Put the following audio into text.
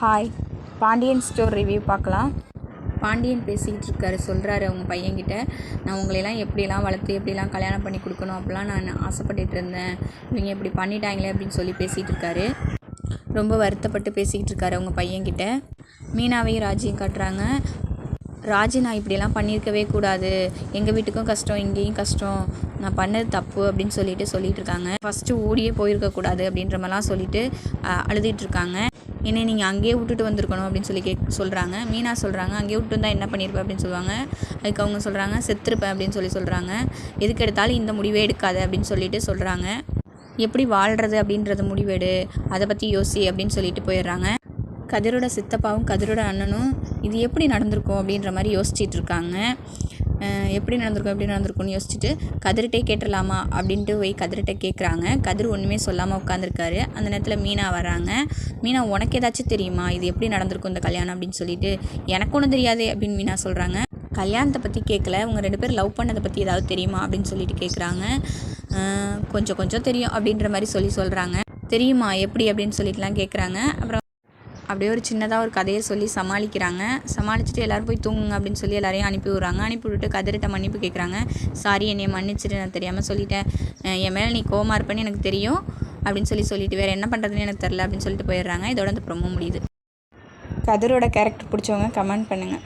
Hi, Pandian store review பார்க்கலாம். பாண்டியன் பேசிக்கிட்டு இருக்காரு, சொல்கிறாரு அவங்க பையன்கிட்ட, நான் உங்களையெல்லாம் எப்படிலாம் வளர்த்து எப்படிலாம் கல்யாணம் பண்ணி கொடுக்கணும் அப்படிலாம் நான் ஆசைப்பட்டுட்டு இருந்தேன், இவங்க இப்படி பண்ணிட்டாங்களே அப்படின்னு சொல்லி பேசிகிட்டு இருக்காரு. ரொம்ப வருத்தப்பட்டு பேசிக்கிட்டு இருக்காரு அவங்க பையன்கிட்ட. மீனாவையும் ராஜியும் காட்டுறாங்க. ராஜி, நான் இப்படியெல்லாம் பண்ணியிருக்கவே கூடாது, எங்கள் வீட்டுக்கும் கஷ்டம் இங்கேயும் கஷ்டம், நான் பண்ணது தப்பு அப்படின்னு சொல்லிட்டு இருக்காங்க. ஃபஸ்ட்டு ஓடியே போயிருக்கக்கூடாது அப்படின்ற மாதிரிலாம் சொல்லிட்டு அழுதுகிட்டு இருக்காங்க. என்னை நீங்கள் அங்கேயே விட்டுட்டு வந்திருக்கணும் அப்படின்னு சொல்லி சொல்கிறாங்க. மீனா சொல்கிறாங்க, அங்கேயே விட்டு வந்தால் என்ன பண்ணியிருப்பேன் அப்படின்னு சொல்லுவாங்க. அதுக்கு அவங்க சொல்கிறாங்க, செத்துருப்பேன் அப்படின்னு சொல்கிறாங்க. எதுக்கு எடுத்தாலும் இந்த முடிவே எடுக்காது அப்படின்னு சொல்கிறாங்க. எப்படி வாழ்கிறது அப்படின்றத முடிவெடு, அதை பற்றி யோசி அப்படின்னு சொல்லிட்டு போயிடுறாங்க. கதிரோட சித்தப்பாவும் கதிரோட அண்ணனும் இது எப்படி நடந்திருக்கும் அப்படின்ற மாதிரி யோசிச்சுட்டு இருக்காங்க. எப்படி நடந்திருக்கும்னு யோசிச்சுட்டு கதிர்கிட்டே கேட்டுடலாமா அப்படின்ட்டு போய் கதிர்கிட்ட கேட்குறாங்க. கதிர் ஒன்றுமே சொல்லாமல் உட்காந்துருக்காரு. அந்த நேரத்தில் மீனா வராங்க. மீனா, உனக்கு ஏதாச்சும் தெரியுமா இது எப்படி நடந்திருக்கும் இந்த கல்யாணம் அப்படின்னு சொல்லிட்டு. எனக்கு ஒன்றும் தெரியாதே அப்படின்னு மீனா சொல்கிறாங்க. கல்யாணத்தை பற்றி கேட்கல, உங்கள் 2 பேர் லவ் பண்ணதை பற்றி ஏதாவது தெரியுமா அப்படின்னு சொல்லிட்டு கேட்குறாங்க. கொஞ்சம் தெரியும் அப்படின்ற மாதிரி சொல்கிறாங்க. தெரியுமா எப்படி அப்படின்னு சொல்லிட்டுலாம் கேட்குறாங்க. அப்புறம் அப்படியே ஒரு சின்னதாக ஒரு கதையை சொல்லி சமாளிக்கிறாங்க. சமாளிச்சுட்டு எல்லோரும் போய் தூங்குங்க அப்படின்னு சொல்லி எல்லாரையும் அனுப்பி விட்றாங்க. அனுப்பி விட்டு கதிர்கிட்ட மன்னிப்பு கேட்குறாங்க. சாரி, என்னையை மன்னிச்சிட்டு, நான் தெரியாமல் சொல்லிட்டேன், என் மேலே நீ கோவமாக இருப்பேன்னு எனக்கு தெரியும் அப்படின்னு சொல்லிட்டு வேறு என்ன பண்ணுறதுன்னு எனக்கு தெரில அப்படின்னு சொல்லிட்டு போயிடுறாங்க. இதோட அந்த ப்ரோமோ முடியுது. கதிரோட கேரக்டர் பிடிச்சவங்க கமெண்ட் பண்ணுங்கள்.